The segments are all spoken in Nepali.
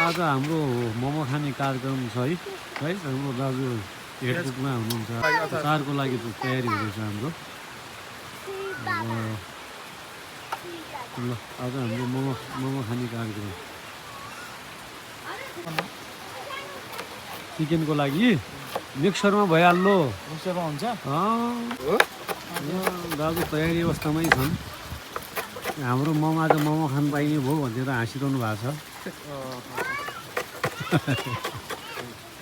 आज हाम्रो मोमो खाने कार्यक्रम छ है हाम्रो दाजु हेडकुकमा हुनुहुन्छ चाडको लागि तयारी हुँदैछ हाम्रो ल आज हाम्रो मोमो खाने कार्यक्रम चिकनको लागि मिक्सरमा भइहाल्यो मिक्सरमा हुन्छ दाजु तयारी अवस्थामै छन् हाम्रो मोमो आज मोमो खान पाइने भयो भनेर हाँसिरहनु भएको छ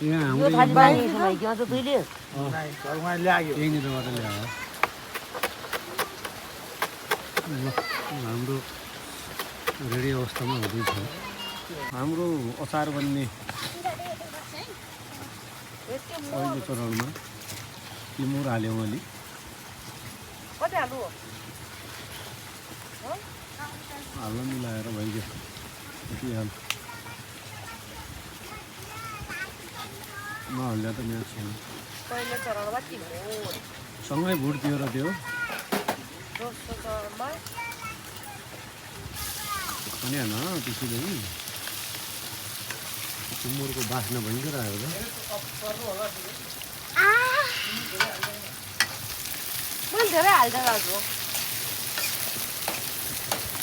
यहाँ हाम्रो यहीँनिरबाट ल्यायो हाम्रो रेडी अवस्थामा हुँदैछ हाम्रो अचार बन्ने पहिलो चरणमा तिमुर हाल्यौँ अलि हाल्न मिलाएर भइगयो यति हाल नहाल्दा त म्याच छैन सँगै भुट दियो र त्यो अनि हेर्न त्यसैले नि तिमुरको बास्ना भयङ्कर आयो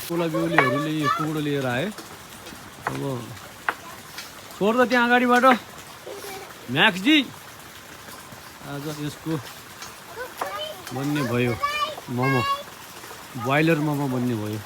कोला बेहुलीहरूले कुकुरो लिएर आए अब छोड त त्यहाँ अगाडिबाट म्याक्सजी आज यसको बन्ने भयो मोमो ब्रोइलर मोमो बन्ने भयो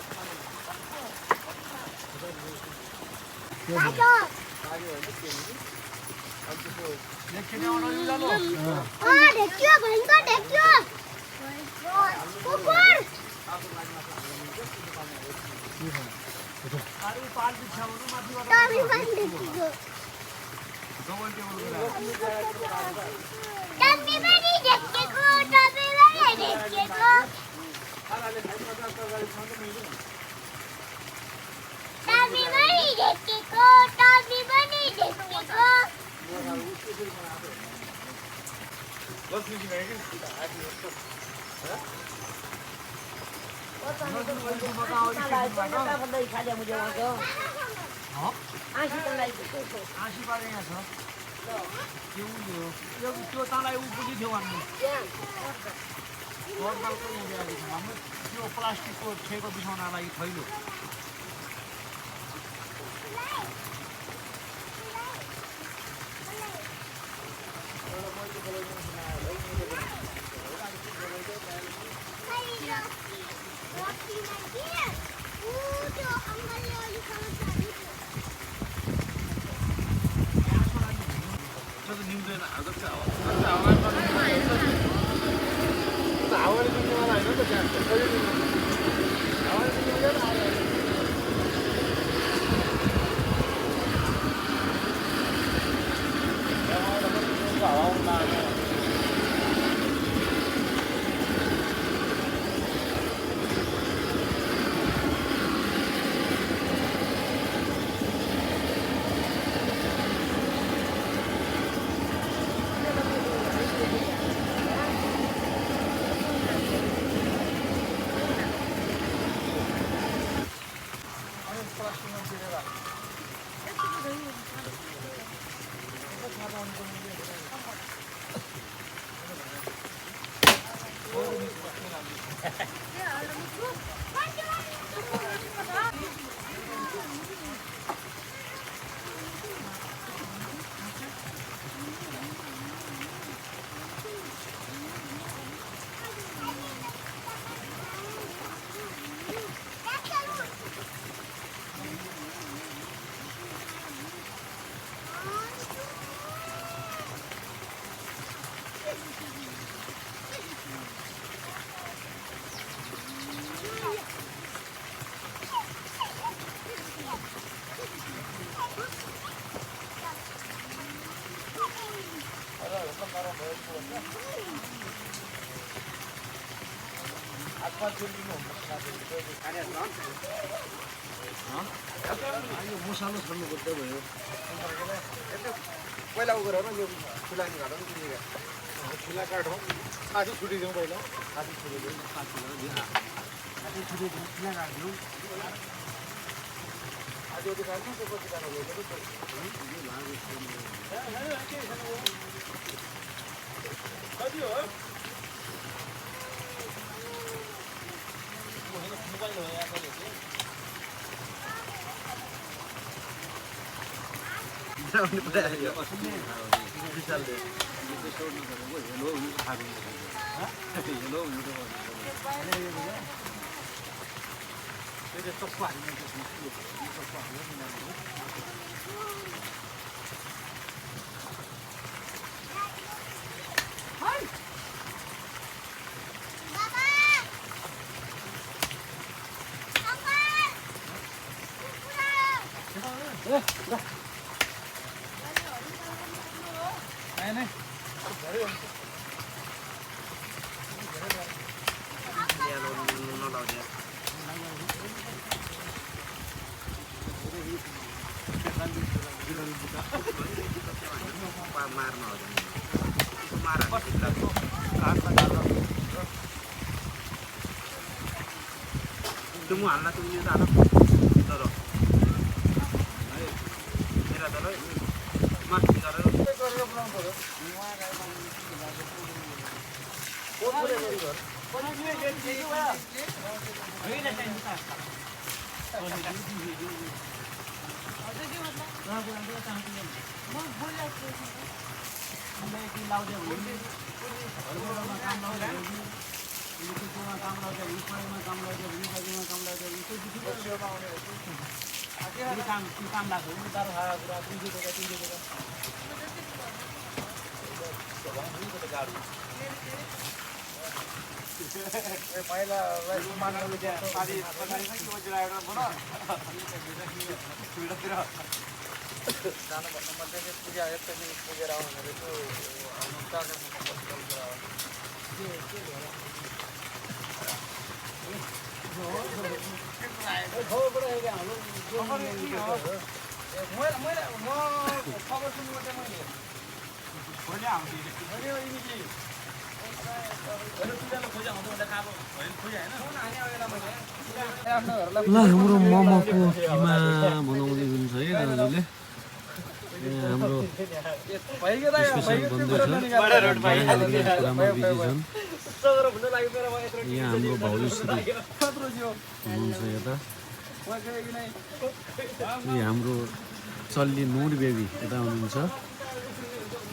प्लास्टिकको ठेको बिसाउनको लागि थैलो मसाला छल्नुपर्छ भयो पहिला उ गरेर यो खुला काटौँ खुला काटौँ साथी छुटिदिउँ पहिला साथी छुटिदिउँ खुला काटिदिउँ Tunggu anak tunggu anak. Toro. Mira toro. Mas toro. ल हाम्रो मोमोको किमा बनाउँदै हुनुहुन्छ है दाजुले हाम्रो स्पेसल बन्दैछ कुरामा बिजी छन् यहाँ हाम्रो भाउजूश्री हुनुहुन्छ यता हाम्रो चल्ली नुर बेबी यता हुनुहुन्छ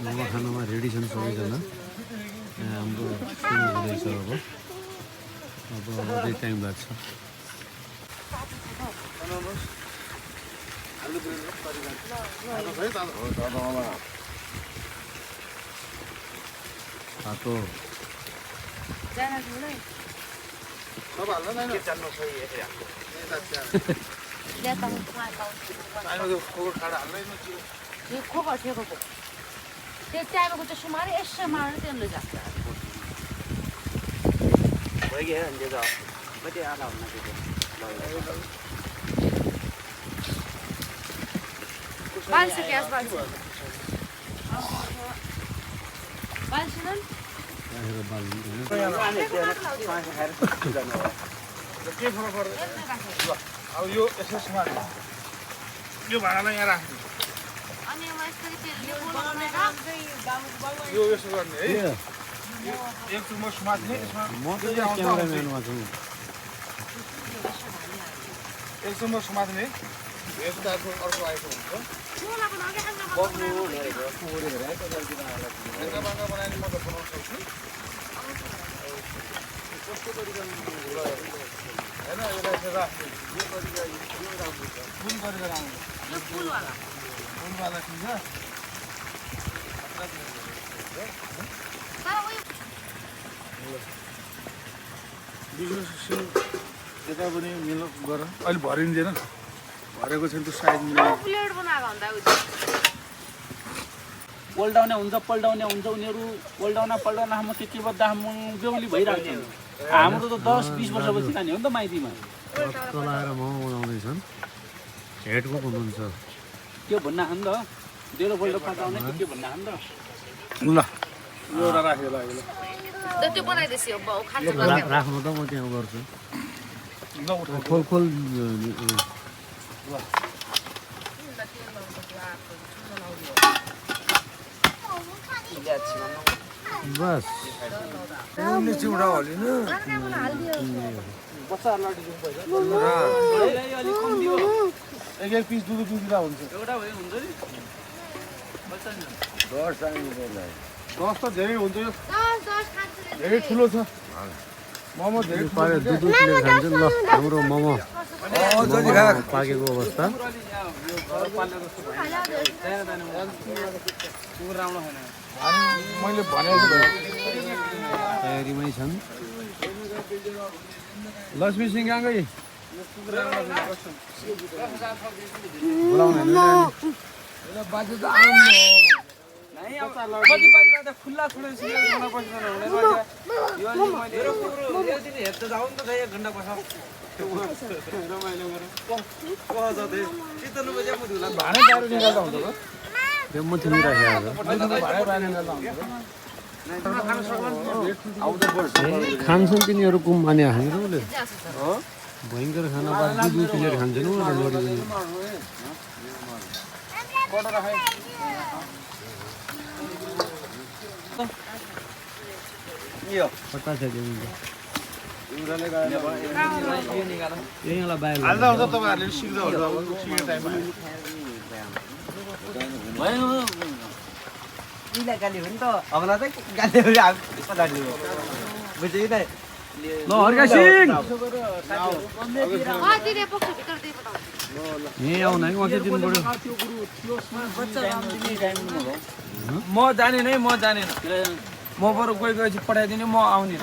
मोमो खानामा रेडी छन् सबैजना यहाँ हाम्रो सुरु हुँदैछ अब अझै टाइम लाग्छ तातो खोबर ठेकेको त्यो च्यापेको चाहिँ सुमारे यसो मार्नु त्यसले जान्छ भइगयो अनि त्यो कति आधा हुन्न त्यो बाल्छ ग्यास बाल्छ बाल्छन् के फरक पर्दैन अब यो यसमा यो भाँडालाई यहाँ राख्नु अनि यो यसो गर्ने है एक चुम्बो समात्ने यसमा म त क्यामेराम्यानमा छु एक चुम्बो समात्ने यस्तो अर्को आएको हुन्छ बनाउने म त बनाउन सक्छु कस्तो तरिकाले होइन यसलाई चाहिँ राख्ने कुन गरेर आउनु फुलवाला किन्छ यता पनि मिलो गर अहिले भरिँदैन भरेको छैन त्यो साइज प्लेट बनाएको भन्दा पल्टाउने हुन्छ उनीहरू पल्टाउन हाम्रो के बद्दा हाम्रो बेहुली भइरहेको छ हाम्रो त 10-20 वर्षपछि खाने हो नि त माइतीमा चलाएर मोमो बनाउँदैछन् हेडको हुनुहुन्छ त्यो भन्न खानु त डेलो पल्ट पल्टाउने के भन्न खानु त ल एउटा राखेर लाग्यो त्यो बनाइदिएपछि अब खान्छ राख्नु त म त्यहाँ गर्छु ल खोल बस चिउडा हालिनु एक एक पिस दुई दुई दिँदा हुन्छ एउटा भयो हुन्छ नि दस त धेरै हुन्छ यो धेरै ठुलो छ मोमो धेरै पारे दुई दुई प्लेट खान्छ ल हाम्रो मोमो पाकेको अवस्था मैले भनेको तयारीमै छन् लक्ष्मी सिंह कहाँ गई खुल्ला छोडेपछि हेर्दा जाउँ त एक घन्टा बस्छ भाँडै बाहिर निकाल्दा हुन्छ त त्यो म तिमी राखेको भाँडै बाहिर निकाल्दा हुन्छ खान्छन् तिनीहरू कुम्बानी खान्छ उसले भयङ्कर खाना बाद दुई दुई प्लेट खान्छन् कता छ त्यो यहीँलाई बाहिर हाल्दा हुन्छ तपाईँहरूले सिक्दा हुन्छ अब सिक्ने टाइममा गाली हो नि त अबला चाहिँ गाली पछाडि बुझ्यो कि ल हर्का सिंह यहीँ आउन है कति दिन पऱ्यो म जानेन है म जानेन म बरु गई गएपछि पठाइदिने म आउने